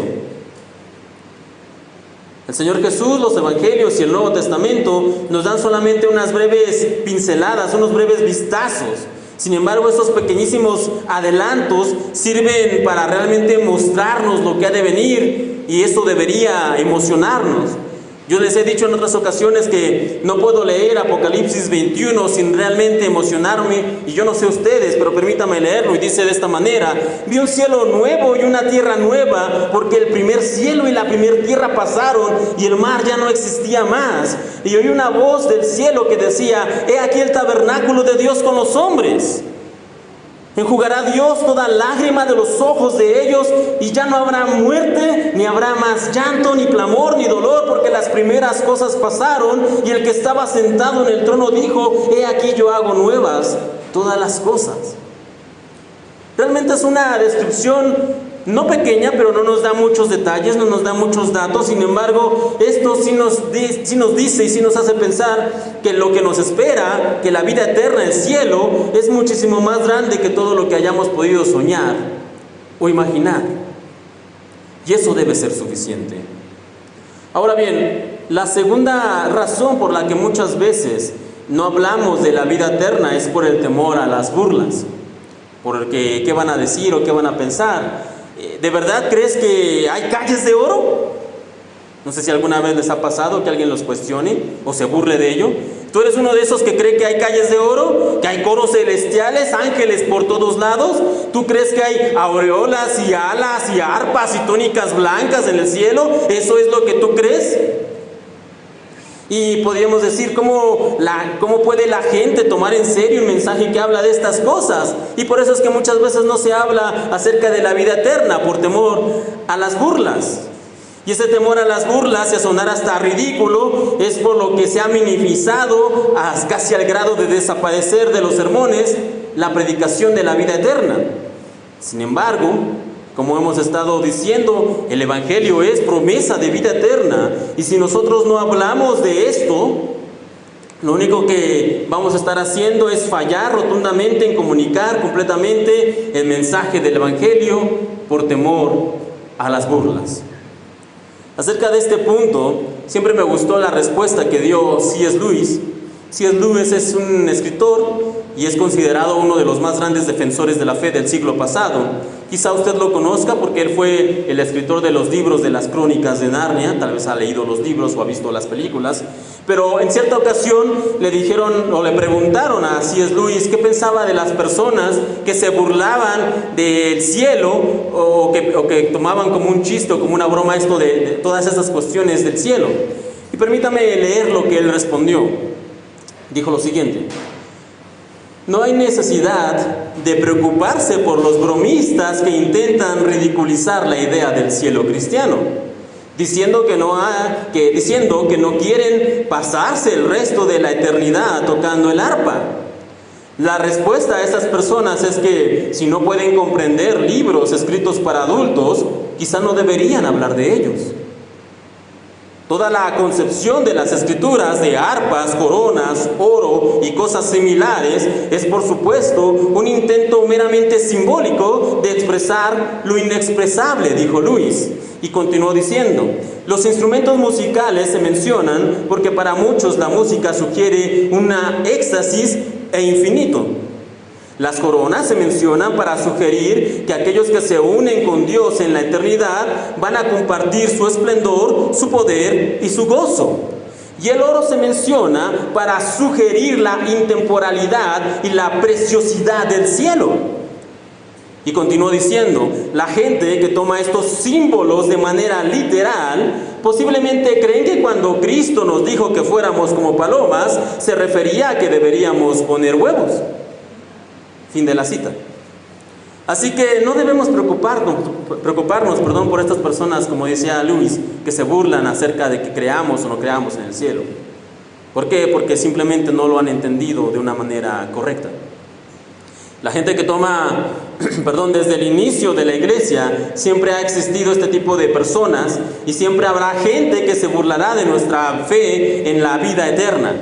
El Señor Jesús, los Evangelios y el Nuevo Testamento nos dan solamente unas breves pinceladas, unos breves vistazos. Sin embargo, estos pequeñísimos adelantos sirven para realmente mostrarnos lo que ha de venir y eso debería emocionarnos. Yo les he dicho en otras ocasiones que no puedo leer Apocalipsis 21 sin realmente emocionarme, y yo no sé ustedes, pero permítame leerlo, y dice de esta manera: vi un cielo nuevo y una tierra nueva, porque el primer cielo y la primera tierra pasaron y el mar ya no existía más. Y oí una voz del cielo que decía: he aquí el tabernáculo de Dios con los hombres. Enjugará Dios toda lágrima de los ojos de ellos, y ya no habrá muerte, ni habrá más llanto, ni clamor, ni dolor, porque las primeras cosas pasaron. Y el que estaba sentado en el trono dijo: he aquí yo hago nuevas todas las cosas. Realmente es una descripción no pequeña, pero no nos da muchos detalles, no nos da muchos datos. Sin embargo, esto sí nos dice y sí nos hace pensar que lo que nos espera, que la vida eterna, el cielo, es muchísimo más grande que todo lo que hayamos podido soñar o imaginar. Y eso debe ser suficiente. Ahora bien, la segunda razón por la que muchas veces no hablamos de la vida eterna es por el temor a las burlas, porque qué van a decir o qué van a pensar. ¿De verdad crees que hay calles de oro? No sé si alguna vez les ha pasado que alguien los cuestione o se burle de ello. ¿Tú eres uno de esos que cree que hay calles de oro? ¿Que hay coros celestiales, ángeles por todos lados? ¿Tú crees que hay aureolas y alas y arpas y túnicas blancas en el cielo? ¿Eso es lo que tú crees? Y podríamos decir, ¿cómo puede la gente tomar en serio un mensaje que habla de estas cosas? Y por eso es que muchas veces no se habla acerca de la vida eterna, por temor a las burlas. Y ese temor a las burlas y a sonar hasta ridículo es por lo que se ha minimizado casi al grado de desaparecer de los sermones la predicación de la vida eterna. Sin embargo, como hemos estado diciendo, el Evangelio es promesa de vida eterna. Y si nosotros no hablamos de esto, lo único que vamos a estar haciendo es fallar rotundamente en comunicar completamente el mensaje del Evangelio por temor a las burlas. Acerca de este punto, siempre me gustó la respuesta que dio C.S. Lewis. C.S. Lewis es un escritor y es considerado uno de los más grandes defensores de la fe del siglo pasado. Quizá usted lo conozca porque él fue el escritor de los libros de las Crónicas de Narnia. Tal vez ha leído los libros o ha visto las películas. Pero en cierta ocasión le dijeron o le preguntaron a C.S. Lewis qué pensaba de las personas que se burlaban del cielo o que tomaban como un chiste o como una broma esto de todas esas cuestiones del cielo. Y permítame leer lo que él respondió. Dijo lo siguiente: no hay necesidad de preocuparse por los bromistas que intentan ridiculizar la idea del cielo cristiano, diciendo que no quieren pasarse el resto de la eternidad tocando el arpa. La respuesta a esas personas es que si no pueden comprender libros escritos para adultos, quizá no deberían hablar de ellos. Toda la concepción de las escrituras de arpas, coronas, oro y cosas similares es, por supuesto, un intento meramente simbólico de expresar lo inexpresable, dijo Lewis. Y continuó diciendo: los instrumentos musicales se mencionan porque para muchos la música sugiere una éxtasis e infinito. Las coronas se mencionan para sugerir que aquellos que se unen con Dios en la eternidad van a compartir su esplendor, su poder y su gozo. Y el oro se menciona para sugerir la intemporalidad y la preciosidad del cielo. Y continuó diciendo: la gente que toma estos símbolos de manera literal posiblemente creen que cuando Cristo nos dijo que fuéramos como palomas, se refería a que deberíamos poner huevos. Fin de la cita. Así que no debemos preocuparnos por estas personas, como decía Lewis, que se burlan acerca de que creamos o no creamos en el cielo. ¿Por qué? Porque simplemente no lo han entendido de una manera correcta. La gente que toma, desde el inicio de la iglesia, siempre ha existido este tipo de personas y siempre habrá gente que se burlará de nuestra fe en la vida eterna.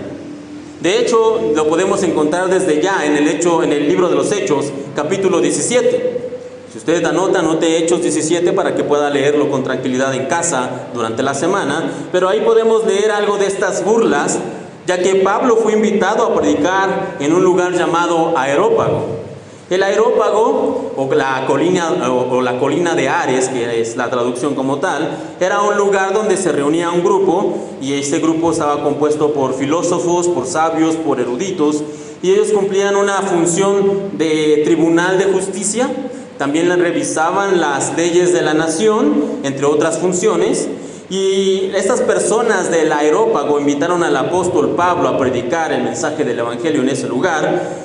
De hecho, lo podemos encontrar desde ya en el libro de los Hechos, capítulo 17. Si usted anote Hechos 17 para que pueda leerlo con tranquilidad en casa durante la semana. Pero ahí podemos leer algo de estas burlas, ya que Pablo fue invitado a predicar en un lugar llamado Areópago. El Areópago, o la colina de Ares, que es la traducción como tal, era un lugar donde se reunía un grupo, y ese grupo estaba compuesto por filósofos, por sabios, por eruditos, y ellos cumplían una función de tribunal de justicia. También revisaban las leyes de la nación, entre otras funciones. Y estas personas del Areópago invitaron al apóstol Pablo a predicar el mensaje del Evangelio en ese lugar.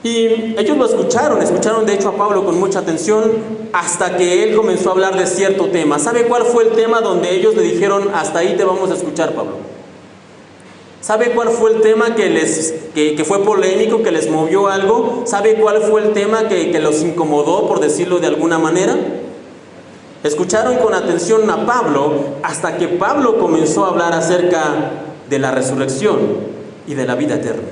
Y ellos lo escucharon de hecho a Pablo con mucha atención, hasta que él comenzó a hablar de cierto tema. ¿Sabe cuál fue el tema donde ellos le dijeron: hasta ahí te vamos a escuchar, Pablo? ¿Sabe cuál fue el tema que fue polémico, que les movió algo? ¿Sabe cuál fue el tema que los incomodó, por decirlo de alguna manera? Escucharon con atención a Pablo hasta que Pablo comenzó a hablar acerca de la resurrección y de la vida eterna.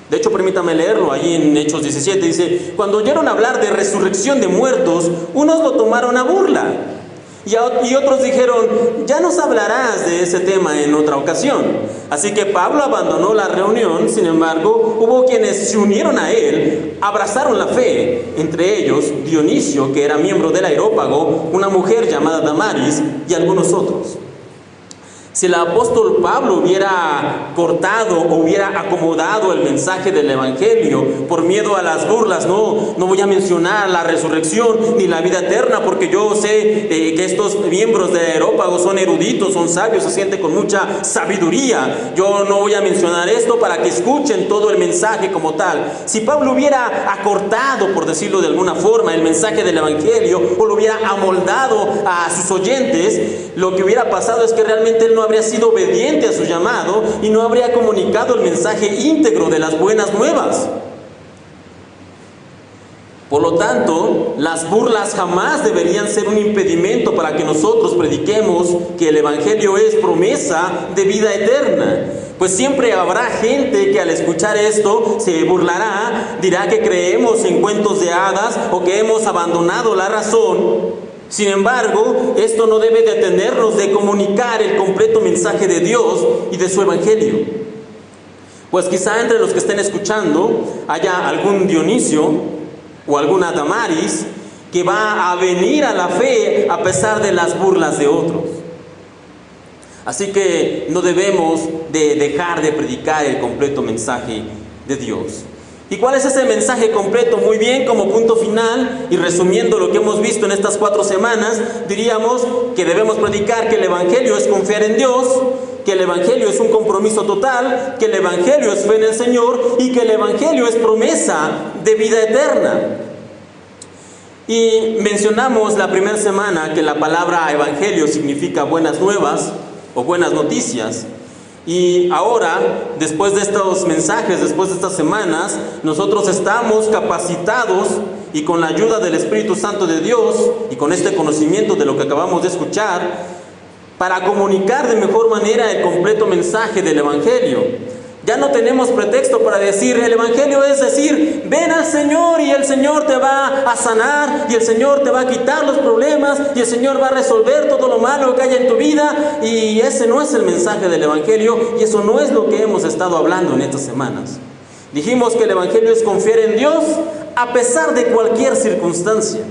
De hecho, permítame leerlo, allí en Hechos 17 dice: cuando oyeron hablar de resurrección de muertos, unos lo tomaron a burla, y otros dijeron: ya nos hablarás de ese tema en otra ocasión. Así que Pablo abandonó la reunión. Sin embargo, hubo quienes se unieron a él, abrazaron la fe, entre ellos Dionisio, que era miembro del Areópago, una mujer llamada Damaris, y algunos otros. Si el apóstol Pablo hubiera cortado o hubiera acomodado el mensaje del Evangelio por miedo a las burlas, no voy a mencionar la resurrección ni la vida eterna, porque yo sé que estos miembros de Areópago son eruditos, son sabios, se sienten con mucha sabiduría. Yo no voy a mencionar esto para que escuchen todo el mensaje como tal. Si Pablo hubiera acortado, por decirlo de alguna forma, el mensaje del Evangelio, o lo hubiera amoldado a sus oyentes, lo que hubiera pasado es que realmente él no habría sido obediente a su llamado y no habría comunicado el mensaje íntegro de las buenas nuevas. Por lo tanto, las burlas jamás deberían ser un impedimento para que nosotros prediquemos que el Evangelio es promesa de vida eterna. Pues siempre habrá gente que al escuchar esto se burlará, dirá que creemos en cuentos de hadas o que hemos abandonado la razón. Sin embargo, esto no debe detenernos de comunicar el completo mensaje de Dios y de su Evangelio. Pues quizá entre los que estén escuchando haya algún Dionisio o alguna Damaris que va a venir a la fe a pesar de las burlas de otros. Así que no debemos de dejar de predicar el completo mensaje de Dios. ¿Y cuál es ese mensaje completo? Muy bien, como punto final y resumiendo lo que hemos visto en estas 4 semanas, diríamos que debemos predicar que el Evangelio es confiar en Dios, que el Evangelio es un compromiso total, que el Evangelio es fe en el Señor y que el Evangelio es promesa de vida eterna. Y mencionamos la primera semana que la palabra Evangelio significa buenas nuevas o buenas noticias. Y ahora, después de estos mensajes, después de estas semanas, nosotros estamos capacitados y con la ayuda del Espíritu Santo de Dios y con este conocimiento de lo que acabamos de escuchar, para comunicar de mejor manera el completo mensaje del Evangelio. Ya no tenemos pretexto para decir, el Evangelio es decir, ven al Señor y el Señor te va a sanar y el Señor te va a quitar los problemas y el Señor va a resolver todo lo malo que haya en tu vida. Y ese no es el mensaje del Evangelio y eso no es lo que hemos estado hablando en estas semanas. Dijimos que el Evangelio es confiar en Dios a pesar de cualquier circunstancia.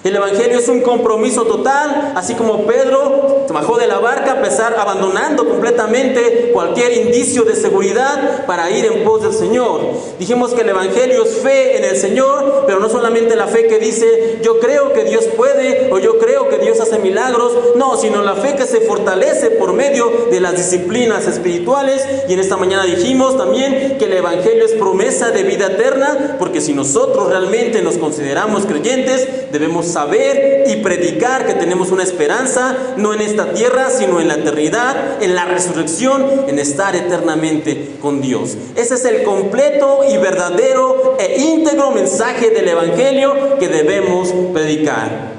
El Evangelio es un compromiso total, así como Pedro bajó de la barca abandonando completamente cualquier indicio de seguridad para ir en pos del Señor. Dijimos que el Evangelio es fe en el Señor, pero no solamente la fe que dice yo creo que Dios puede o yo creo que Dios hace milagros, no, sino la fe que se fortalece por medio de las disciplinas espirituales. Y en esta mañana dijimos también que el Evangelio es promesa de vida eterna, porque si nosotros realmente nos consideramos creyentes, debemos saber y predicar que tenemos una esperanza, no en esta tierra, sino en la eternidad, en la resurrección, en estar eternamente con Dios. Ese es el completo y verdadero e íntegro mensaje del Evangelio que debemos predicar.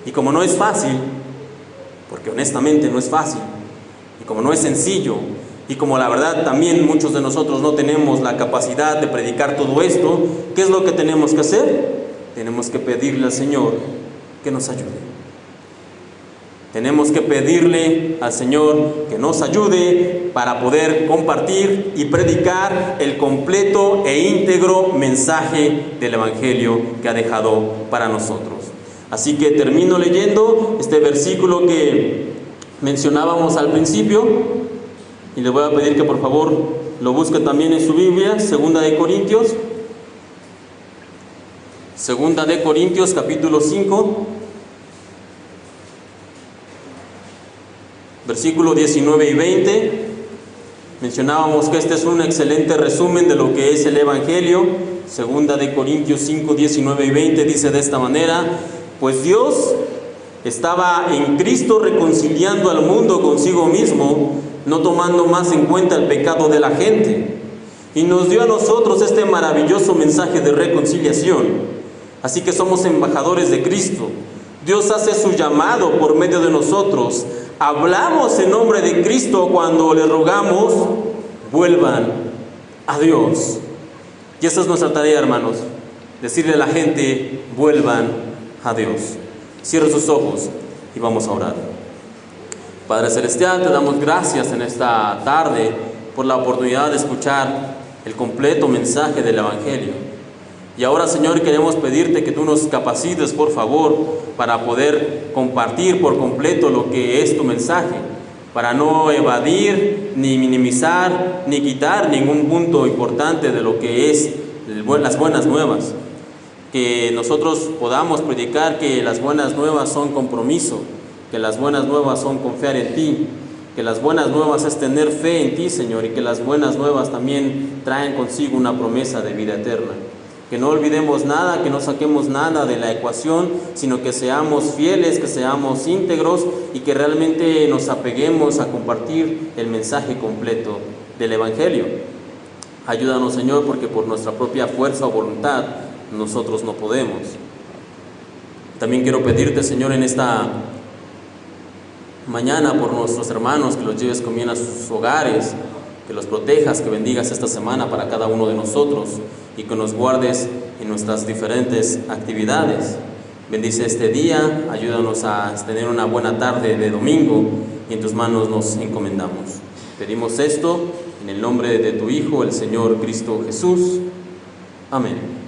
Y como no es fácil, porque honestamente no es fácil, y como no es sencillo, y como la verdad también muchos de nosotros no tenemos la capacidad de predicar todo esto, ¿qué es lo que tenemos que hacer? Tenemos que pedirle al Señor que nos ayude. Tenemos que pedirle al Señor que nos ayude para poder compartir y predicar el completo e íntegro mensaje del Evangelio que ha dejado para nosotros. Así que termino leyendo este versículo que mencionábamos al principio y le voy a pedir que por favor lo busque también en su Biblia, Segunda de Corintios capítulo 5, versículo 19 y 20. Mencionábamos que este es un excelente resumen de lo que es el Evangelio. Segunda de Corintios 5, 19 y 20 dice de esta manera: pues Dios estaba en Cristo reconciliando al mundo consigo mismo, no tomando más en cuenta el pecado de la gente, y nos dio a nosotros este maravilloso mensaje de reconciliación. Así que somos embajadores de Cristo. Dios hace su llamado por medio de nosotros. Hablamos en nombre de Cristo cuando le rogamos, vuelvan a Dios. Y esa es nuestra tarea, hermanos, decirle a la gente, vuelvan a Dios. Cierre sus ojos y vamos a orar. Padre Celestial, te damos gracias en esta tarde por la oportunidad de escuchar el completo mensaje del Evangelio. Y ahora, Señor, queremos pedirte que tú nos capacites, por favor, para poder compartir por completo lo que es tu mensaje. para no evadir, ni minimizar, ni quitar ningún punto importante de lo que es las buenas nuevas. Que nosotros podamos predicar que las buenas nuevas son compromiso, que las buenas nuevas son confiar en ti, que las buenas nuevas es tener fe en ti, Señor, y que las buenas nuevas también traen consigo una promesa de vida eterna. Que no olvidemos nada, que no saquemos nada de la ecuación, sino que seamos fieles, que seamos íntegros y que realmente nos apeguemos a compartir el mensaje completo del Evangelio. Ayúdanos, Señor, porque por nuestra propia fuerza o voluntad nosotros no podemos. También quiero pedirte, Señor, en esta mañana por nuestros hermanos, que los lleves con bien a sus hogares, que los protejas, que bendigas esta semana para cada uno de nosotros y que nos guardes en nuestras diferentes actividades. Bendice este día, ayúdanos a tener una buena tarde de domingo y en tus manos nos encomendamos. Pedimos esto en el nombre de tu Hijo, el Señor Cristo Jesús. Amén.